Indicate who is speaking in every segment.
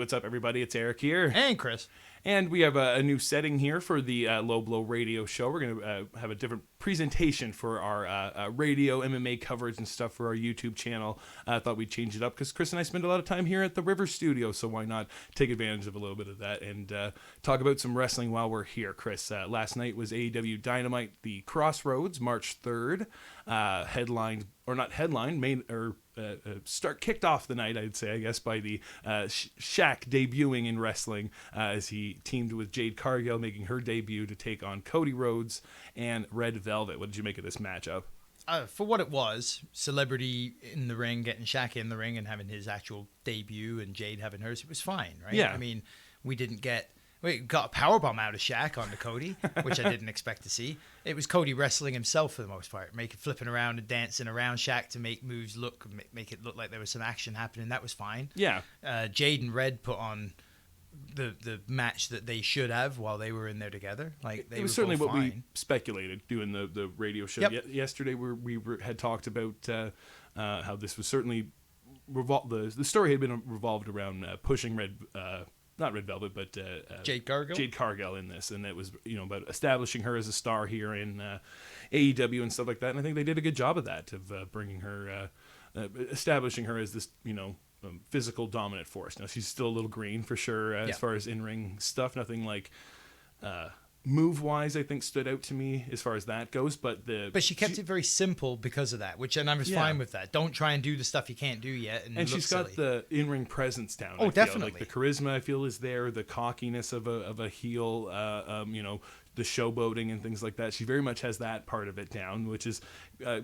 Speaker 1: what's up, everybody? It's Eric here.
Speaker 2: And Chris.
Speaker 1: And we have a new setting here for the LowBlowRadio show. We're going to have a different presentation for our radio MMA coverage and stuff for our YouTube channel. I thought we'd change it up because Chris and I spend a lot of time here at the River Studio, so why not take advantage of a little bit of that and talk about some wrestling while we're here, Chris. Last night was AEW Dynamite, the Crossroads, March 3rd. Start kicked off the night, I'd say, I guess, by the Shaq debuting in wrestling as he teamed with Jade Cargill, making her debut to take on Cody Rhodes and Red Velvet. What did you make of this matchup?
Speaker 2: For what it was, celebrity in the ring, getting Shaq in the ring and having his actual debut and Jade having hers, it was fine, right?
Speaker 1: Yeah.
Speaker 2: I mean, we got a powerbomb out of Shaq onto Cody, which I didn't expect to see. It was Cody wrestling himself for the most part, flipping around and dancing around Shaq to make moves make it look like there was some action happening. That was fine.
Speaker 1: Yeah.
Speaker 2: Jade and Red put on the match that they should have while they were in there together.
Speaker 1: It was certainly what we speculated doing the radio show yesterday. We had talked about how this was certainly the story had been revolved around pushing not Red Velvet, but
Speaker 2: Jade Cargill.
Speaker 1: Jade Cargill in this, and it was about establishing her as a star here in AEW and stuff like that. And I think they did a good job of that, of bringing her, establishing her as this physical dominant force. Now she's still a little green for sure as far as in-ring stuff. Nothing like move-wise, I think, stood out to me as far as that goes. But she kept
Speaker 2: it very simple because of that, and I was fine with that. Don't try and do the stuff you can't do yet. And
Speaker 1: she's got the in-ring presence down.
Speaker 2: Oh, definitely.
Speaker 1: Like the charisma, I feel, is there. The cockiness of a heel, the showboating and things like that. She very much has that part of it down, which is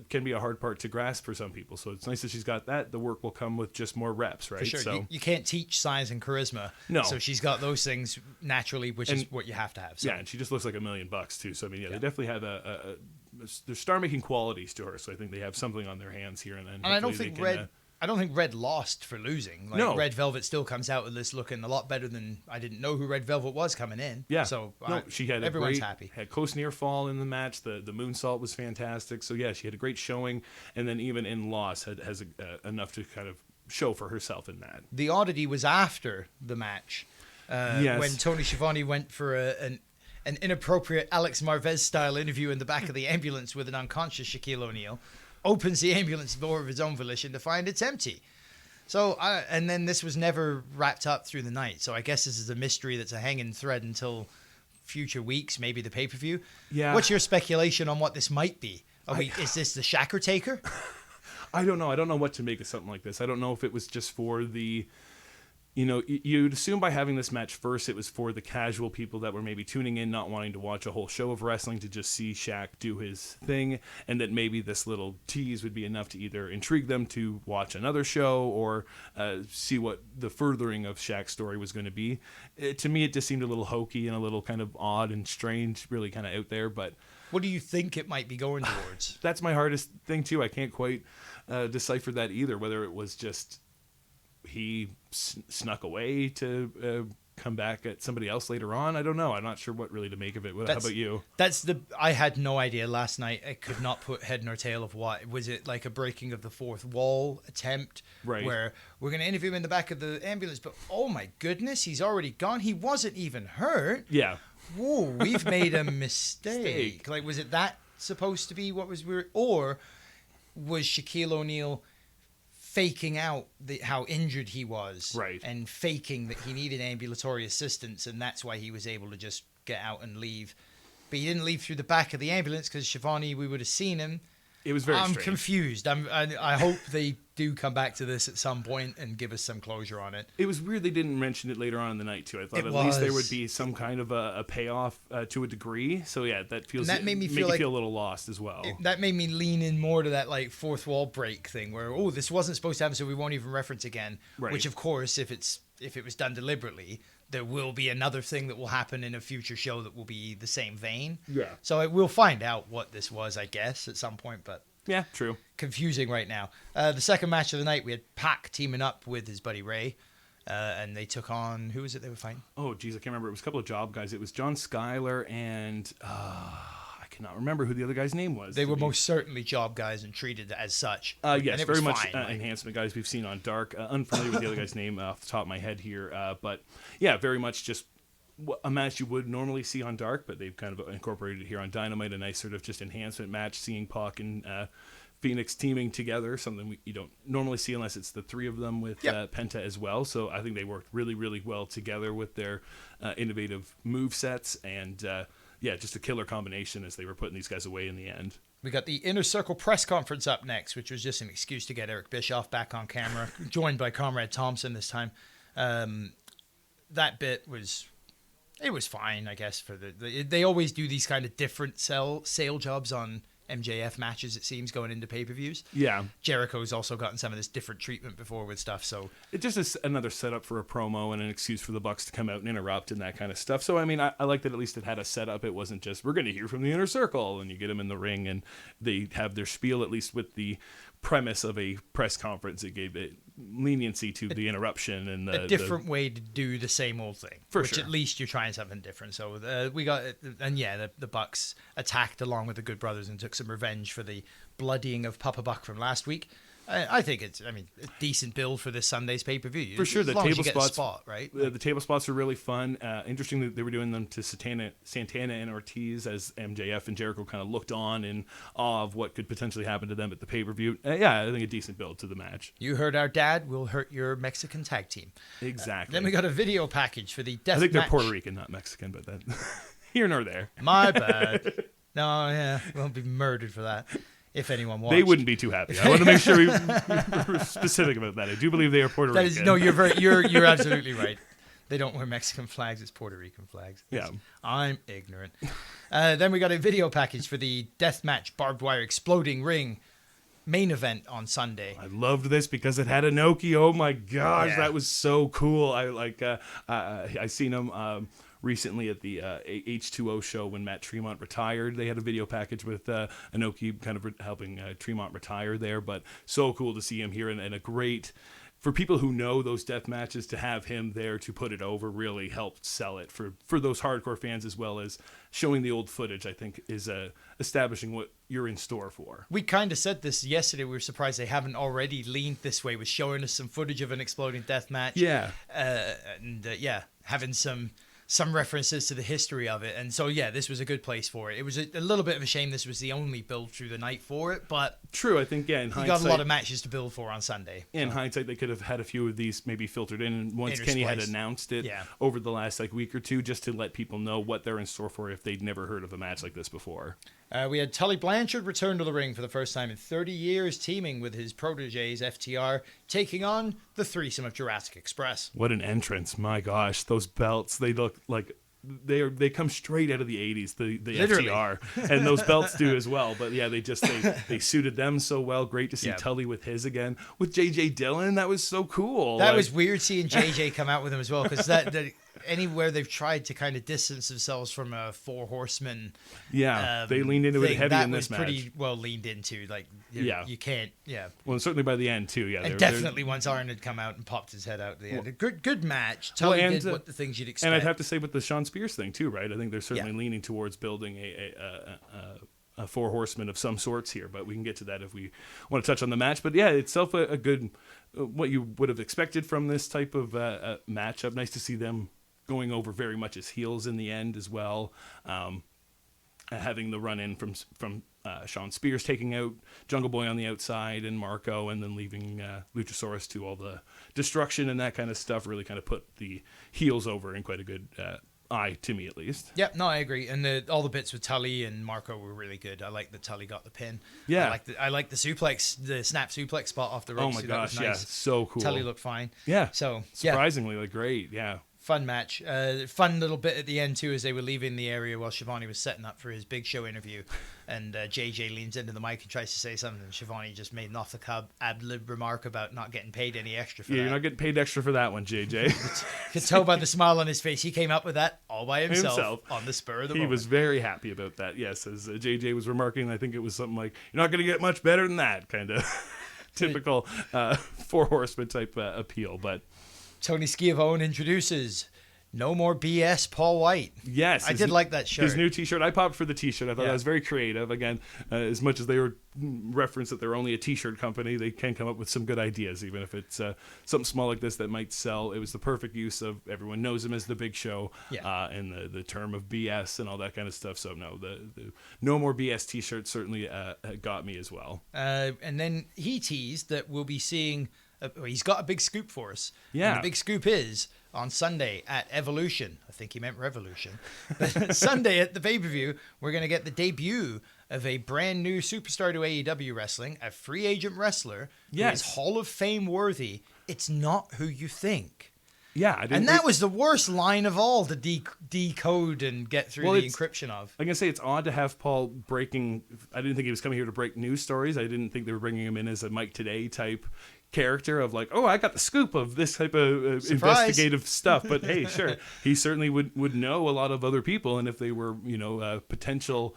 Speaker 1: can be a hard part to grasp for some people. So it's nice that she's got that. The work will come with just more reps, right?
Speaker 2: For sure.
Speaker 1: So
Speaker 2: you can't teach size and charisma.
Speaker 1: No.
Speaker 2: So she's got those things naturally, which is what you have to have. So.
Speaker 1: Yeah, and she just looks like $1 million too. So I mean, they definitely have they're star-making qualities to her. So I think they have something on their hands here, and
Speaker 2: I don't think Red lost for losing.
Speaker 1: No.
Speaker 2: Red Velvet still comes out with this looking a lot better than I didn't know who Red Velvet was coming in.
Speaker 1: Yeah.
Speaker 2: So
Speaker 1: she had
Speaker 2: everyone's happy.
Speaker 1: Had close near fall in the match. The moonsault was fantastic. So yeah, she had a great showing, and then even in loss has enough to kind of show for herself in that.
Speaker 2: The oddity was after the match when Tony Schiavone went for an inappropriate Alex Marvez style interview in the back of the ambulance with an unconscious Shaquille O'Neal. Opens the ambulance door of his own volition to find it's empty. So, and then this was never wrapped up through the night. So I guess this is a mystery that's a hanging thread until future weeks, maybe the pay-per-view.
Speaker 1: Yeah.
Speaker 2: What's your speculation on what this might be? Is this the Shacker Taker?
Speaker 1: I don't know. I don't know what to make of something like this. I don't know if it was just for the... you'd assume by having this match first, it was for the casual people that were maybe tuning in, not wanting to watch a whole show of wrestling, to just see Shaq do his thing, and that maybe this little tease would be enough to either intrigue them to watch another show or see what the furthering of Shaq's story was going to be. To me, it just seemed a little hokey and a little kind of odd and strange, really kind of out there. But
Speaker 2: what do you think it might be going towards?
Speaker 1: That's my hardest thing, too. I can't quite decipher that either, whether it was just... he snuck away to come back at somebody else later on. I don't know. I'm not sure what really to make of it. How about you?
Speaker 2: I had no idea last night. I could not put head nor tail of what. Was it like a breaking of the fourth wall attempt?
Speaker 1: Right.
Speaker 2: Where we're going to interview him in the back of the ambulance, but oh my goodness, he's already gone. He wasn't even hurt.
Speaker 1: Yeah.
Speaker 2: Whoa, we've made a mistake. Like, was it that supposed to be what was weird? Or was Shaquille O'Neal faking out how injured he was,
Speaker 1: right,
Speaker 2: and faking that he needed ambulatory assistance, and that's why he was able to just get out and leave. But he didn't leave through the back of the ambulance because Schiavone, we would have seen him.
Speaker 1: It was very strange.
Speaker 2: I'm confused. I hope they do come back to this at some point and give us some closure on it.
Speaker 1: It was weird they didn't mention it later on in the night, too. I thought least there would be some kind of a payoff to a degree. So, yeah, that made me feel a little lost as well.
Speaker 2: That made me lean in more to that like fourth wall break thing where, this wasn't supposed to happen, so we won't even reference again.
Speaker 1: Right.
Speaker 2: Which, of course, if it was done deliberately, there will be another thing that will happen in a future show that will be the same vein.
Speaker 1: Yeah.
Speaker 2: So we'll find out what this was, I guess, at some point, but...
Speaker 1: yeah, true.
Speaker 2: Confusing right now. The second match of the night, we had Pac teaming up with his buddy Ray, and they took on... who was it they were fighting?
Speaker 1: Oh, geez, I can't remember. It was a couple of job guys. It was John Skyler and... I cannot remember who the other guy's name was.
Speaker 2: They were most certainly job guys and treated as such.
Speaker 1: Yes, very much enhancement guys we've seen on Dark. Unfamiliar with the other guy's name off the top of my head here. But yeah, very much just a match you would normally see on Dark, but they've kind of incorporated it here on Dynamite. A nice sort of just enhancement match, seeing Pac and Phoenix teaming together, something you don't normally see unless it's the three of them with Penta as well. So I think they worked really, really well together with their innovative move sets and just a killer combination as they were putting these guys away in the end.
Speaker 2: We got the Inner Circle press conference up next, which was just an excuse to get Eric Bischoff back on camera, joined by Comrade Thompson this time. That bit was fine, I guess. They always do these kind of different sale jobs on MJF matches, it seems, going into pay-per-views.
Speaker 1: Yeah.
Speaker 2: Jericho's also gotten some of this different treatment before with stuff, so...
Speaker 1: It just is another setup for a promo and an excuse for the Bucks to come out and interrupt and that kind of stuff. So, I mean, I like that at least it had a setup. It wasn't just, we're going to hear from the Inner Circle, and you get them in the ring, and they have their spiel, at least with the premise of a press conference. It gave it leniency to the interruption and
Speaker 2: a different way to do the same old thing. Which
Speaker 1: sure.
Speaker 2: At least you're trying something different. So we got, and the Bucks attacked along with the Good Brothers and took some revenge for the bloodying of Papa Buck from last week. I think it's a decent build for this Sunday's pay-per-view.
Speaker 1: For sure, the table spots,
Speaker 2: spot, right?
Speaker 1: The table spots are really fun. Interesting that they were doing them to Santana and Ortiz as MJF and Jericho kind of looked on in awe of what could potentially happen to them at the pay-per-view. I think a decent build to the match.
Speaker 2: You heard our dad, we'll hurt your Mexican tag team.
Speaker 1: Exactly.
Speaker 2: Then we got a video package for the death match.
Speaker 1: I think they're Puerto Rican, not Mexican, but that here nor there.
Speaker 2: My bad. No, yeah, we won't be murdered for that. If anyone watched.
Speaker 1: They wouldn't be too happy. I want to make sure we're specific about that. I do believe they are Puerto Rican.
Speaker 2: You're absolutely right. They don't wear Mexican flags; it's Puerto Rican flags.
Speaker 1: Yeah,
Speaker 2: I'm ignorant. Then we got a video package for the deathmatch barbed wire exploding ring main event on Sunday.
Speaker 1: I loved this because it had Inoki. Oh my gosh, that was so cool. I seen him. Recently at the H2O show when Matt Tremont retired, they had a video package with Inoki kind of helping Tremont retire there, but so cool to see him here and a great, for people who know those death matches, to have him there to put it over really helped sell it for those hardcore fans, as well as showing the old footage. I think is establishing what you're in store for.
Speaker 2: We kind of said this yesterday. We were surprised they haven't already leaned this way with showing us some footage of an exploding death match.
Speaker 1: Yeah.
Speaker 2: Having some references to the history of it. And so, this was a good place for it. It was a little bit of a shame this was the only build through the night for it, but...
Speaker 1: True, I think, in hindsight...
Speaker 2: You got a lot of matches to build for on Sunday.
Speaker 1: In hindsight, they could have had a few of these maybe filtered in, and once Kenny had announced it over the last week or two, just to let people know what they're in store for if they'd never heard of a match like this before.
Speaker 2: We had Tully Blanchard return to the ring for the first time in 30 years, teaming with his proteges, FTR, taking on the threesome of Jurassic Express.
Speaker 1: What an entrance. My gosh, those belts, they look like... They come straight out of the 80s, the FTR, and those belts do as well. But they suited them so well. Great to see Tully with his again. With JJ Dillon, that was so cool.
Speaker 2: That was weird seeing JJ come out with him as well, because anywhere they've tried to kind of distance themselves from a Four Horsemen.
Speaker 1: They leaned into it heavy in this match.
Speaker 2: That was pretty well leaned into. You can't.
Speaker 1: Well, certainly by the end too.
Speaker 2: And definitely once Arn had come out and popped his head out at the end. Good match. Tully did what the things you'd expect.
Speaker 1: And I'd have to say with the Sean Spears thing too, right? I think they're certainly leaning towards building a Four Horsemen of some sorts here, but we can get to that if we want to touch on the match. But itself a good, what you would have expected from this type of matchup. Nice to see them going over very much as heels in the end as well. Having the run in from Sean Spears taking out Jungle Boy on the outside and Marco, and then leaving Luchasaurus to all the destruction and that kind of stuff really kind of put the heels over in quite a good eye, to me at least.
Speaker 2: Yep, no, I agree. And all the bits with Tully and Marco were really good. I like that Tully got the pin.
Speaker 1: Yeah.
Speaker 2: I like the suplex, the snap suplex spot off the ropes.
Speaker 1: Oh my gosh, nice. So cool.
Speaker 2: Tully looked fine.
Speaker 1: Yeah.
Speaker 2: So
Speaker 1: surprisingly, great. Yeah.
Speaker 2: Fun match. Fun little bit at the end, too, as they were leaving the area while Shivani was setting up for his Big Show interview. And JJ leans into the mic and tries to say something. And Shivani just made an off-the-cuff ad-lib remark about not getting paid any extra for that.
Speaker 1: You're not getting paid extra for that one, JJ.
Speaker 2: Could tell by the smile on his face. He came up with that all by himself. On the spur of the moment.
Speaker 1: He was very happy about that, yes. As JJ was remarking, I think it was something like, you're not going to get much better than that, kind of typical Four Horsemen type appeal, but...
Speaker 2: Tony Schiavone introduces No more BS, Paul White.
Speaker 1: Yes.
Speaker 2: I did like that shirt.
Speaker 1: His new t-shirt. I popped for the t-shirt. I thought that was very creative. Again, as much as they were referenced that they're only a t-shirt company, they can come up with some good ideas, even if it's something small like this that might sell. It was the perfect use of, everyone knows him as the Big Show, and the term of BS and all that kind of stuff. So no, the No More BS t-shirt certainly got me as well.
Speaker 2: And then he teased that we'll be seeing, he's got a big scoop for us.
Speaker 1: Yeah.
Speaker 2: And the big scoop is on Sunday at Evolution. I think he meant Revolution. Sunday at the pay-per-view, we're going to get the debut of a brand new superstar to AEW wrestling, a free agent wrestler who is Hall of Fame worthy. It's not who you think.
Speaker 1: Yeah.
Speaker 2: That was the worst line of all to decode and get through the encryption of.
Speaker 1: I'm going to say it's odd to have Paul breaking. I didn't think he was coming here to break news stories. I didn't think they were bringing him in as a Mike Today type character of like, oh, I got the scoop of this type of investigative stuff. But hey, sure, he certainly would know a lot of other people, and if they were potential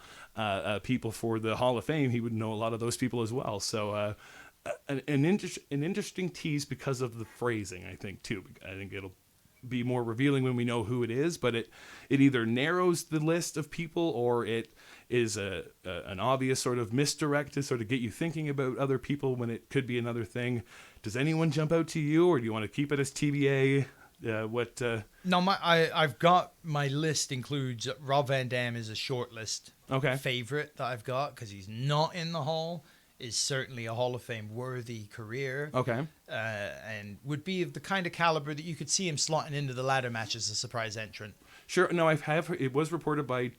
Speaker 1: people for the Hall of Fame, he would know a lot of those people as well. So an interesting tease because of the phrasing, I think too. I think it'll be more revealing when we know who it is, but it either narrows the list of people or it is an obvious sort of misdirect to sort of get you thinking about other people when it could be another thing. Does anyone jump out to you, or do you want to keep it as TBA?
Speaker 2: No, I've got my list includes Rob Van Dam is a short list favorite that I've got because he's not in the Hall. Is certainly a Hall of Fame worthy career. Okay. And would be of the kind of caliber that you could see him slotting into the ladder match as a surprise entrant.
Speaker 1: Sure. No, it was reported by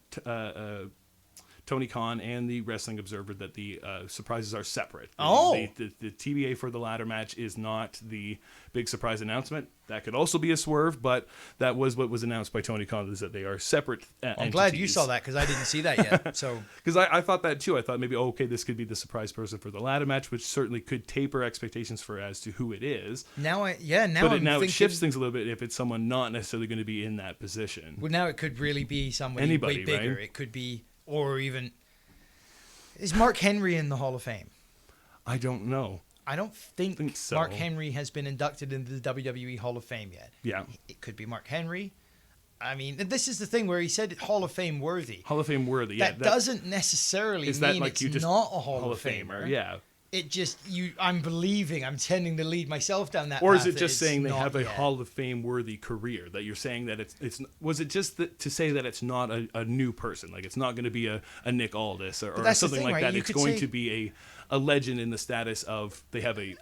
Speaker 1: Tony Khan and the Wrestling Observer that the surprises are separate. The TBA for the ladder match is not the big surprise announcement. That could also be a swerve, but that was what was announced by Tony Khan, is that they are separate entities.
Speaker 2: I'm glad you saw that because I didn't see that yet. So
Speaker 1: because I thought that too. I thought maybe, this could be the surprise person for the ladder match, which certainly could taper expectations as to who it is.
Speaker 2: Now it
Speaker 1: shifts things a little bit if it's someone not necessarily going to be in that position.
Speaker 2: Well, now it could really be somebody way bigger. Right? It could be, or even, is Mark Henry in the Hall of Fame?
Speaker 1: I don't know.
Speaker 2: I don't think so. Mark Henry has been inducted into the WWE Hall of Fame yet.
Speaker 1: Yeah.
Speaker 2: It could be Mark Henry. I mean, this is the thing where he said Hall of Fame worthy.
Speaker 1: Hall of Fame worthy, yeah.
Speaker 2: That doesn't necessarily mean it's not a Hall of Famer.
Speaker 1: Yeah.
Speaker 2: It just, I'm tending to lead myself down that path.
Speaker 1: Or is it just saying they have a Hall of Fame worthy career? That you're saying that was it just to say that it's not a new person? Like it's not going to be a Nick Aldis or something like that. It's going to be a legend in the status of they have a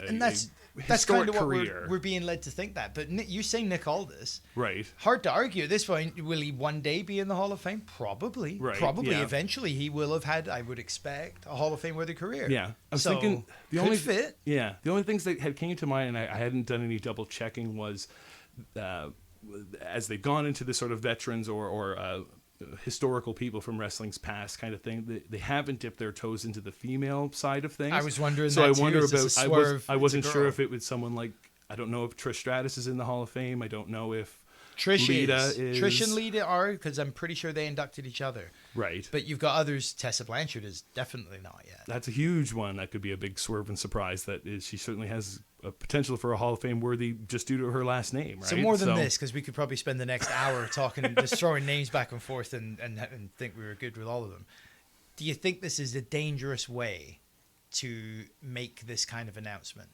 Speaker 2: that's kind of
Speaker 1: career.
Speaker 2: What we're being led to think that. But you say Nick Aldis.
Speaker 1: Right.
Speaker 2: Hard to argue at this point. Will he one day be in the Hall of Fame? Probably.
Speaker 1: Right.
Speaker 2: Probably. Yeah. Eventually he will have had, I would expect, a Hall of Fame worthy career.
Speaker 1: Yeah. I was thinking the only fit. Yeah. The only things that had came to mind, and I hadn't done any double checking, was as they've gone into this sort of veterans or historical people from wrestling's past kind of thing, they haven't dipped their toes into the female side of things.
Speaker 2: I was wondering
Speaker 1: so
Speaker 2: that
Speaker 1: I wonder
Speaker 2: too.
Speaker 1: about I wasn't sure if it was someone like, I don't know if Trish Stratus is in the Hall of Fame. I don't know if Lita is.
Speaker 2: Trish and Lita are, because I'm pretty sure they inducted each other.
Speaker 1: Right.
Speaker 2: But you've got others. Tessa Blanchard is definitely not yet.
Speaker 1: That's a huge one. That could be a big swerve and surprise. She certainly has a potential for a Hall of Fame worthy just due to her last name, right?
Speaker 2: So more than this, because we could probably spend the next hour talking and just throwing names back and forth and think we were good with all of them. Do you think this is a dangerous way to make this kind of announcement?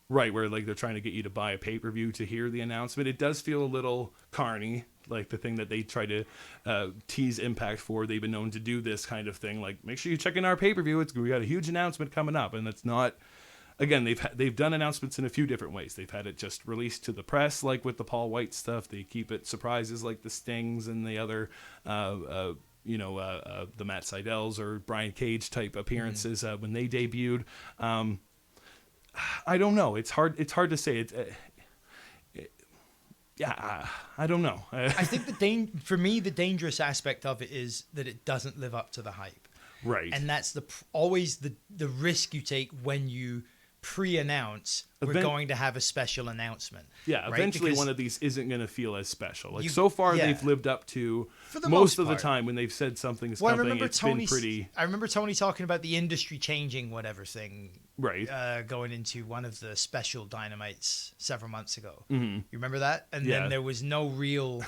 Speaker 1: Right, where like they're trying to get you to buy a pay-per-view to hear the announcement. It does feel a little carny, like the thing that they try to tease Impact for. They've been known to do this kind of thing, like make sure you check in our pay-per-view. We got a huge announcement coming up, and that's not. Again, they've done announcements in a few different ways. They've had it just released to the press, like with the Paul White stuff. They keep it surprises, like the Stings and the other, the Matt Sydals or Brian Cage type appearances when they debuted. I don't know. It's hard to say. I don't know.
Speaker 2: I think for me, the dangerous aspect of it is that it doesn't live up to the hype.
Speaker 1: Right.
Speaker 2: And that's always the risk you take when you pre-announce we're going to have a special announcement.
Speaker 1: Yeah, right? Eventually one of these isn't going to feel as special. Like so far they've lived up to most of the time when they've said something is coming, it's been pretty.
Speaker 2: I remember Tony talking about the industry changing whatever thing.
Speaker 1: Right.
Speaker 2: Going into one of the special Dynamites several months ago.
Speaker 1: Mm-hmm.
Speaker 2: You remember that? And then there was no real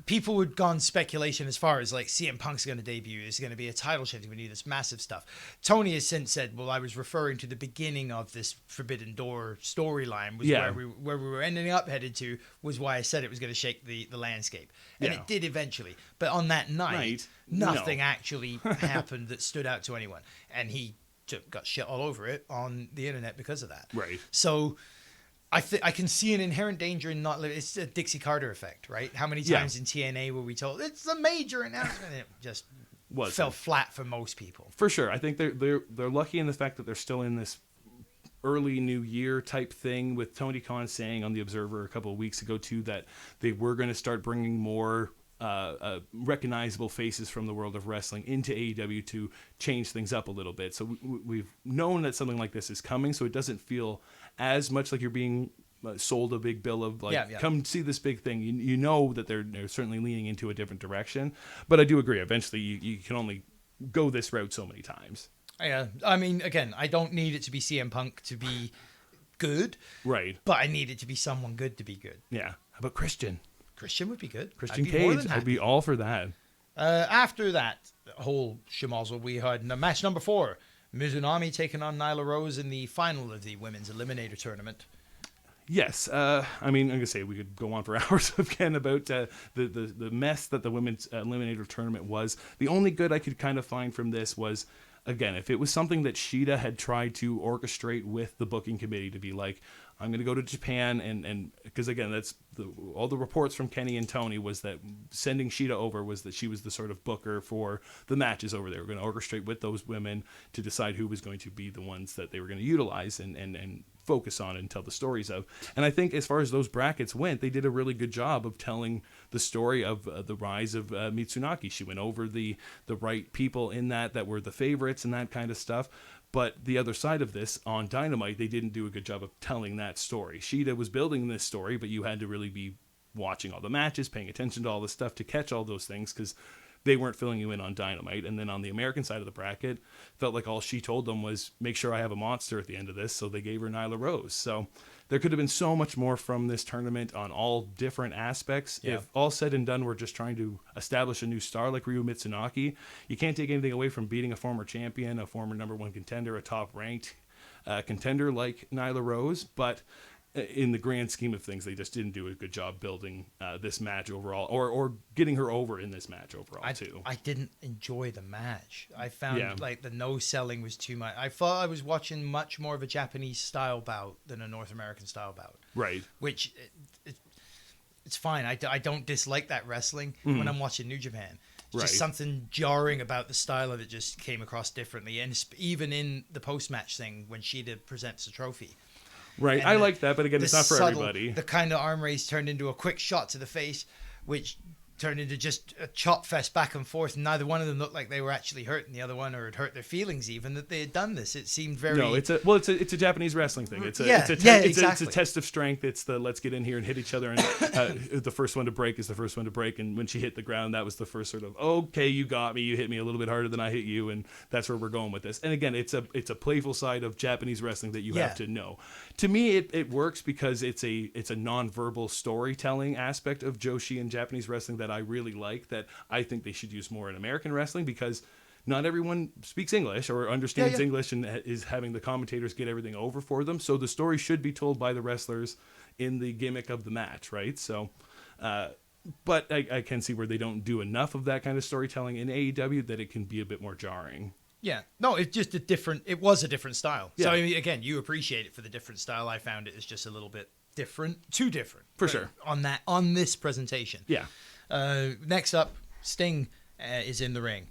Speaker 2: people had gone speculation as far as like CM Punk's going to debut. There's going to be a title shift. We're going to do this massive stuff. Tony has since said, well, I was referring to the beginning of this Forbidden Door storyline, was where we were ending up headed to, was why I said it was going to shake the landscape. And it did eventually. But on that night, nothing actually happened that stood out to anyone. And he got shit all over it on the internet because of that.
Speaker 1: Right.
Speaker 2: So I can see an inherent danger in not living. It's a Dixie Carter effect, right? How many times in TNA were we told it's a major announcement? And it just fell flat for most people.
Speaker 1: For sure, I think they're lucky in the fact that they're still in this early new year type thing, with Tony Khan saying on the Observer a couple of weeks ago too that they were going to start bringing more recognizable faces from the world of wrestling into AEW to change things up a little bit. So we've known that something like this is coming, so it doesn't feel as much like you're being sold a big bill of like, come see this big thing. You know that they're certainly leaning into a different direction. But I do agree, eventually you can only go this route so many times.
Speaker 2: Yeah, I mean, again, I don't need it to be CM Punk to be good.
Speaker 1: Right.
Speaker 2: But I need it to be someone good to be good.
Speaker 1: Yeah. How about Christian?
Speaker 2: Christian would be good.
Speaker 1: Christian Cage, I'd be all for that.
Speaker 2: After that whole schmozzle, we had match number 4. Mizunami taking on Nyla Rose in the final of the Women's Eliminator Tournament.
Speaker 1: Yes. I mean, I'm going to say we could go on for hours again about the mess that the Women's Eliminator Tournament was. The only good I could kind of find from this was, again, if it was something that Shida had tried to orchestrate with the booking committee to be like, I'm going to go to Japan, and because, again, that's all the reports from Kenny and Tony was that sending Shida over was that she was the sort of booker for the matches over there. We're going to orchestrate with those women to decide who was going to be the ones that they were going to utilize and focus on and tell the stories of. And I think as far as those brackets went, they did a really good job of telling the story of the rise of Mitsunaki. She went over the right people in that were the favorites and that kind of stuff. But the other side of this, on Dynamite, they didn't do a good job of telling that story. Shida was building this story, but you had to really be watching all the matches, paying attention to all the stuff to catch all those things, because they weren't filling you in on Dynamite. And then on the American side of the bracket, felt like all she told them was, make sure I have a monster at the end of this, so they gave her Nyla Rose. So there could have been so much more from this tournament on all different aspects. Yeah. If all said and done, we're just trying to establish a new star like Ryu Mitsunaki, you can't take anything away from beating a former champion, a former #1 contender, a top-ranked contender like Nyla Rose, but in the grand scheme of things, they just didn't do a good job building this match overall, or getting her over in this match overall, too.
Speaker 2: I didn't enjoy the match. I found like the no-selling was too much. I thought I was watching much more of a Japanese-style bout than a North American-style bout.
Speaker 1: Right.
Speaker 2: Which, it's fine. I don't dislike that wrestling when I'm watching New Japan. Just something jarring about the style of it just came across differently. And even in the post-match thing, when Shida presents the trophy.
Speaker 1: Right, and I like that, but again, it's not for everybody.
Speaker 2: The kind of arm race turned into a quick shot to the face, which turned into just a chop fest back and forth, and neither one of them looked like they were actually hurting the other one, or had hurt their feelings even that they had done this. It seemed very...
Speaker 1: No, it's a Japanese wrestling thing. It's a test of strength. It's the let's get in here and hit each other, and the first one to break is the first one to break, and when she hit the ground, that was the first sort of, okay, you got me, you hit me a little bit harder than I hit you, and that's where we're going with this. And again, it's a playful side of Japanese wrestling that you have to know. To me, it works because it's a non-verbal storytelling aspect of Joshi and Japanese wrestling that I really like, that I think they should use more in American wrestling, because not everyone speaks English or understands English and is having the commentators get everything over for them. So the story should be told by the wrestlers in the gimmick of the match, right? So, but I can see where they don't do enough of that kind of storytelling in AEW, that it can be a bit more jarring. Yeah.
Speaker 2: No, it's just it was a different style. Yeah. So, I mean, again, you appreciate it for the different style. I found it as just a little bit too different.
Speaker 1: For sure.
Speaker 2: On this presentation.
Speaker 1: Yeah.
Speaker 2: Next up, Sting is in the ring,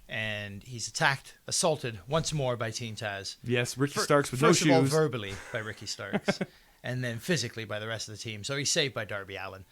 Speaker 2: and he's assaulted once more by Team Taz.
Speaker 1: Yes, Ricky Starks with no shoes.
Speaker 2: First of all, verbally by Ricky Starks, and then physically by the rest of the team. So he's saved by Darby Allin.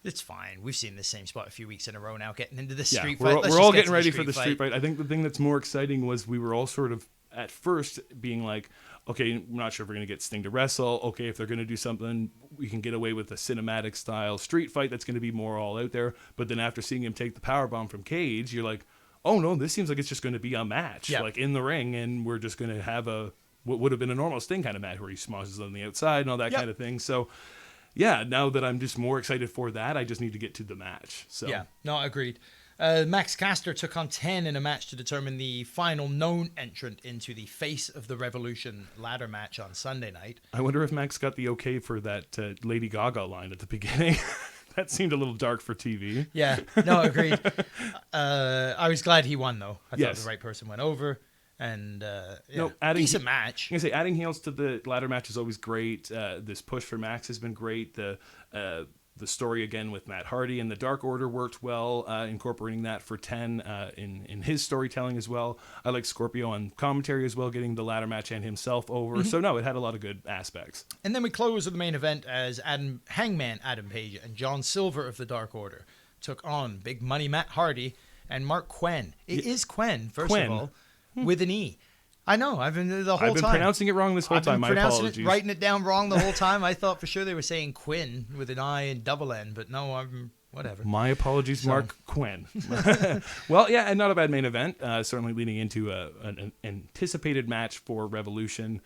Speaker 2: It's fine. We've seen the same spot a few weeks in a row now, getting into this street fight.
Speaker 1: We're all getting ready for the street fight. I think the thing that's more exciting was we were all sort of, at first, being like, okay, I'm not sure if we're going to get Sting to wrestle. Okay, if they're going to do something, we can get away with a cinematic style street fight that's going to be more all out there. But then after seeing him take the powerbomb from Cage, you're like, oh no, this seems like it's just going to be a match, like in the ring, and we're just going to have what would have been a normal Sting kind of match where he smashes on the outside and all that kind of thing. So yeah, now that I'm just more excited for that, I just need to get to the match. So
Speaker 2: yeah, no, agreed. Max Caster took on 10 in a match to determine the final known entrant into the Face of the Revolution ladder match on Sunday night.
Speaker 1: I wonder if Max got the okay for that Lady Gaga line at the beginning. That seemed a little dark for TV.
Speaker 2: Yeah, no, agreed. I was glad he won, though. I thought the right person went over. And decent match.
Speaker 1: I say adding heels to the ladder match is always great. This push for Max has been great. The story again with Matt Hardy and the Dark Order worked well, incorporating that for 10 in his storytelling as well. I like Scorpio on commentary as well, getting the ladder match and himself over. So no, it had a lot of good aspects.
Speaker 2: And then we close with the main event as Hangman Adam Page and John Silver of the Dark Order took on Big Money Matt Hardy and Mark Quinn. It is Quinn, first of all, with an E. I know. I've been
Speaker 1: pronouncing it wrong this whole time. My apologies.
Speaker 2: Writing it down wrong the whole time. I thought for sure they were saying Quinn with an I and double N, but no, whatever.
Speaker 1: My apologies, Mark Quinn. Well, yeah, and not a bad main event. Certainly leading into an anticipated match for Revolution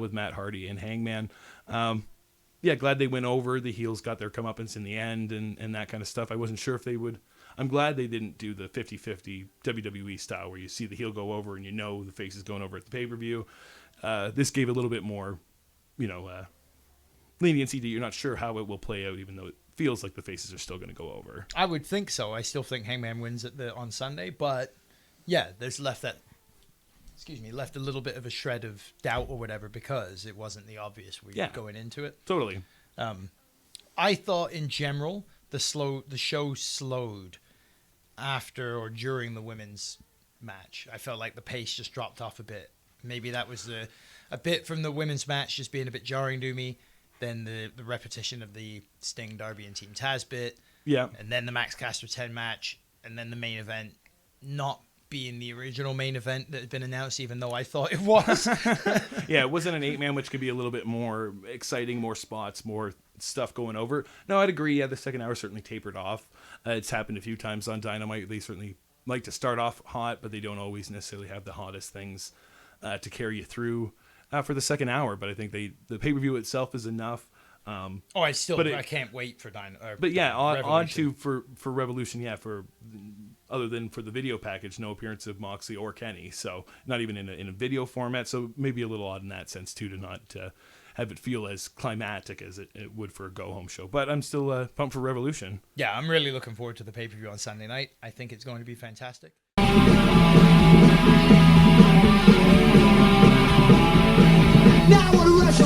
Speaker 1: with Matt Hardy and Hangman. Yeah, glad they went over. The heels got their comeuppance in the end and that kind of stuff. I wasn't sure if they would. I'm glad they didn't do the 50-50 WWE style where you see the heel go over and you know the face is going over at the pay-per-view. This gave a little bit more, leniency that you're not sure how it will play out, even though it feels like the faces are still going to go over.
Speaker 2: I would think so. I still think Hangman wins on Sunday, but yeah, there's left a little bit of a shred of doubt or whatever because it wasn't the obvious going into it.
Speaker 1: Totally.
Speaker 2: I thought in general the show slowed after or during the women's match. I felt like the pace just dropped off a bit. Maybe that was a bit from the women's match just being a bit jarring to me. Then the repetition of the Sting, Darby, and Team Taz bit. Yeah. And then the Max Caster 10 match. And then the main event not being the original main event that had been announced, even though I thought it was.
Speaker 1: Yeah, it wasn't an 8-man, which could be a little bit more exciting, more spots, more stuff going over. No, I'd agree. Yeah, the second hour certainly tapered off. It's happened a few times on Dynamite. They certainly like to start off hot, but they don't always necessarily have the hottest things to carry you through for the second hour. But I think the pay-per-view itself is enough.
Speaker 2: I can't wait for Dynamite.
Speaker 1: But yeah, on to for Revolution. Yeah, other than for the video package, no appearance of Moxley or Kenny. So not even in a video format. So maybe a little odd in that sense too, to not have it feel as climactic as it would for a go-home show. But I'm still pumped for Revolution.
Speaker 2: Yeah, I'm really looking forward to the pay-per-view on Sunday night. I think it's going to be fantastic.
Speaker 3: Now